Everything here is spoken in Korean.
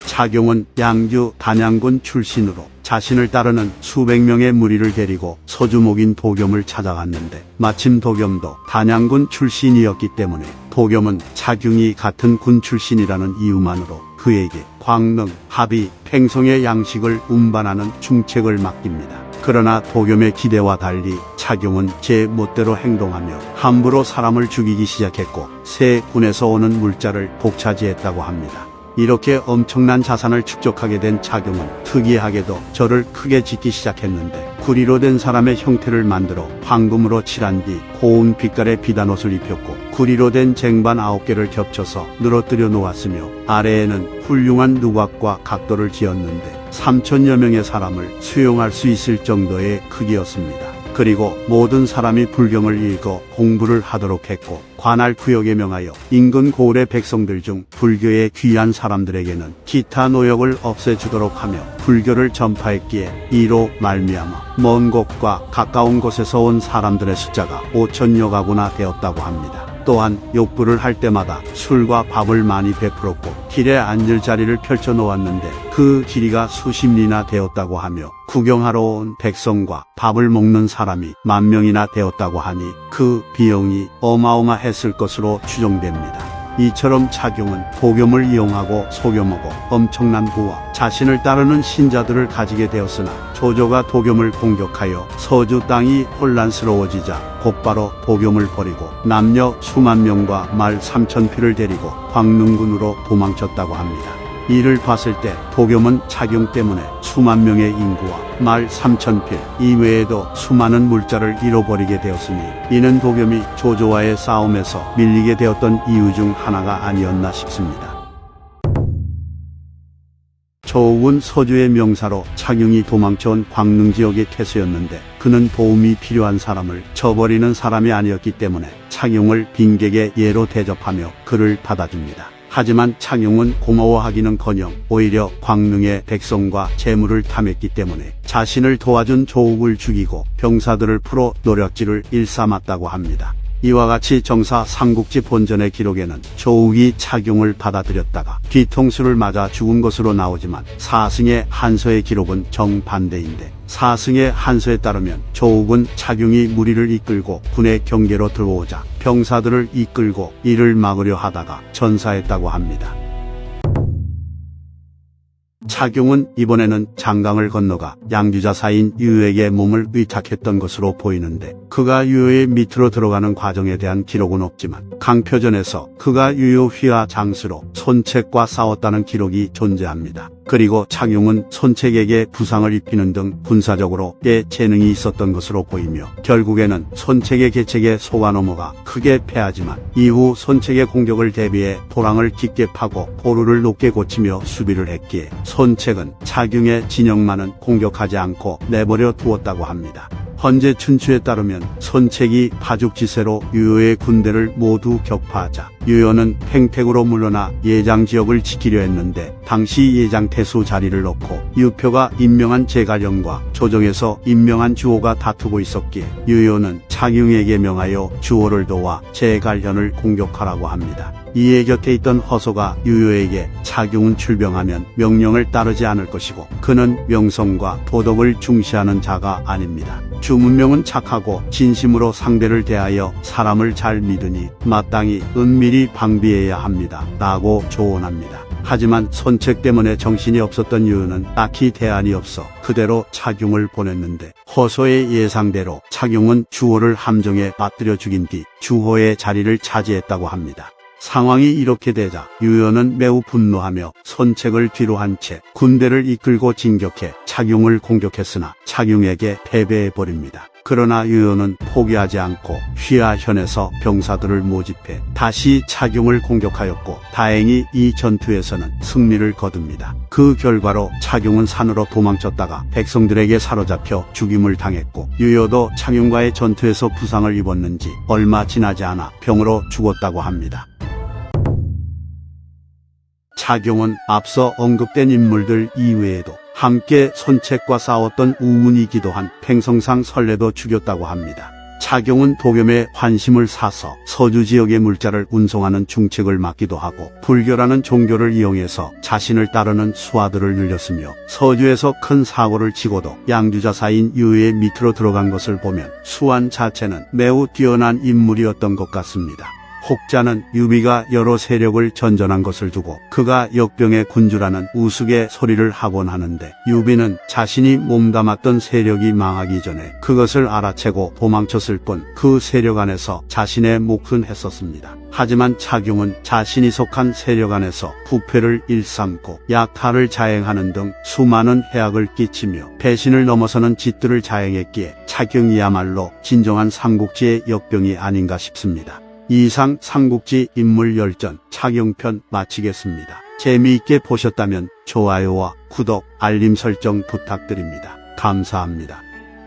차경은 양주 단양군 출신으로 자신을 따르는 수백 명의 무리를 데리고 서주목인 도겸을 찾아갔는데 마침 도겸도 단양군 출신이었기 때문에 도겸은 차경이 같은 군 출신이라는 이유만으로 그에게 광릉, 합의, 팽성의 양식을 운반하는 중책을 맡깁니다. 그러나 도겸의 기대와 달리 차경은 제 멋대로 행동하며 함부로 사람을 죽이기 시작했고 새 군에서 오는 물자를 독차지했다고 합니다. 이렇게 엄청난 자산을 축적하게 된 차경은 특이하게도 절을 크게 짓기 시작했는데 구리로 된 사람의 형태를 만들어 황금으로 칠한 뒤 고운 빛깔의 비단옷을 입혔고 구리로 된 쟁반 9개를 겹쳐서 늘어뜨려 놓았으며 아래에는 훌륭한 누각과 각도를 지었는데 3천여 명의 사람을 수용할 수 있을 정도의 크기였습니다. 그리고 모든 사람이 불경을 읽어 공부를 하도록 했고 관할 구역에 명하여 인근 고을의 백성들 중 불교에 귀한 사람들에게는 기타 노역을 없애주도록 하며 불교를 전파했기에 이로 말미암아 먼 곳과 가까운 곳에서 온 사람들의 숫자가 5천여 가구나 되었다고 합니다. 또한 욕부를 할 때마다 술과 밥을 많이 베풀었고 길에 앉을 자리를 펼쳐 놓았는데 그 길이가 수십 리나 되었다고 하며 구경하러 온 백성과 밥을 먹는 사람이 10,000명이나 되었다고 하니 그 비용이 어마어마했을 것으로 추정됩니다. 이처럼 차경은 도겸을 이용하고 속여먹어 엄청난 부와 자신을 따르는 신자들을 가지게 되었으나 조조가 도겸을 공격하여 서주 땅이 혼란스러워지자 곧바로 도겸을 버리고 남녀 수만 명과 말 3,000匹를 데리고 광릉군으로 도망쳤다고 합니다. 이를 봤을 때 도겸은 차경 때문에 수만 명의 인구와 말 3,000匹 이외에도 수많은 물자를 잃어버리게 되었으니 이는 도겸이 조조와의 싸움에서 밀리게 되었던 이유 중 하나가 아니었나 싶습니다. 조옥은 서주의 명사로 차경이 도망쳐온 광릉 지역의 태수였는데 그는 도움이 필요한 사람을 저버리는 사람이 아니었기 때문에 차경을 빈객의 예로 대접하며 그를 받아줍니다. 하지만 차경은 고마워하기는커녕 오히려 광릉의 백성과 재물을 탐했기 때문에 자신을 도와준 조옥을 죽이고 병사들을 풀어 노략질을 일삼았다고 합니다. 이와 같이 정사 삼국지 본전의 기록에는 조옥이 차경을 받아들였다가 뒤통수를 맞아 죽은 것으로 나오지만 사승의 한서의 기록은 정반대인데 사승의 한서에 따르면 조옥은 차경이 무리를 이끌고 군의 경계로 들어오자 병사들을 이끌고 이를 막으려 하다가 전사했다고 합니다. 차경은 이번에는 장강을 건너가 양주자사인 유효에게 몸을 의탁했던 것으로 보이는데 그가 유효의 밑으로 들어가는 과정에 대한 기록은 없지만 강표전에서 그가 유효 휘하 장수로 손책과 싸웠다는 기록이 존재합니다. 그리고 차경은 손책에게 부상을 입히는 등 군사적으로 꽤 재능이 있었던 것으로 보이며 결국에는 손책의 계책에 속아 넘어가 크게 패하지만 이후 손책의 공격을 대비해 도랑을 깊게 파고 포루를 높게 고치며 수비를 했기에 손책은 차경의 진영만은 공격하지 않고 내버려 두었다고 합니다. 헌재 춘추에 따르면 손책이 파죽지세로 유효의 군대를 모두 격파하자 유효는 팽택으로 물러나 예장지역을 지키려 했는데 당시 예장태수 자리를 놓고 유표가 임명한 제갈련과 조정에서 임명한 주호가 다투고 있었기에 유효는 차경에게 명하여 주호를 도와 제갈련을 공격하라고 합니다. 이에 곁에 있던 허소가 유효에게 차경은 출병하면 명령을 따르지 않을 것이고 그는 명성과 도덕을 중시하는 자가 아닙니다. 주문명은 착하고 진심으로 상대를 대하여 사람을 잘 믿으니 마땅히 은밀히 방비해야 합니다. 라고 조언합니다. 하지만 손책 때문에 정신이 없었던 유효는 딱히 대안이 없어 그대로 차경을 보냈는데 허소의 예상대로 차경은 주호를 함정에 빠뜨려 죽인 뒤 주호의 자리를 차지했다고 합니다. 상황이 이렇게 되자 유효는 매우 분노하며 손책을 뒤로 한 채 군대를 이끌고 진격해 차경을 공격했으나 차경에게 패배해버립니다. 그러나 유효는 포기하지 않고 휘하현에서 병사들을 모집해 다시 차경을 공격하였고 다행히 이 전투에서는 승리를 거둡니다. 그 결과로 차경은 산으로 도망쳤다가 백성들에게 사로잡혀 죽임을 당했고 유효도 차경과의 전투에서 부상을 입었는지 얼마 지나지 않아 병으로 죽었다고 합니다. 차경은 앞서 언급된 인물들 이외에도 함께 손책과 싸웠던 우문이기도 한 팽성상 설레도 죽였다고 합니다. 차경은 도겸의 환심을 사서 서주 지역의 물자를 운송하는 중책을 맡기도 하고 불교라는 종교를 이용해서 자신을 따르는 수하들을 늘렸으며 서주에서 큰 사고를 치고도 양주자사인 유의 밑으로 들어간 것을 보면 수한 자체는 매우 뛰어난 인물이었던 것 같습니다. 혹자는 유비가 여러 세력을 전전한 것을 두고 그가 역병의 군주라는 우스개 소리를 하곤 하는데 유비는 자신이 몸담았던 세력이 망하기 전에 그것을 알아채고 도망쳤을 뿐 그 세력 안에서 자신의 몫은 했었습니다. 하지만 차경은 자신이 속한 세력 안에서 부패를 일삼고 약탈을 자행하는 등 수많은 해악을 끼치며 배신을 넘어서는 짓들을 자행했기에 차경이야말로 진정한 삼국지의 역병이 아닌가 싶습니다. 이상 삼국지 인물열전 차경편 마치겠습니다. 재미있게 보셨다면 좋아요와 구독, 알림 설정 부탁드립니다. 감사합니다.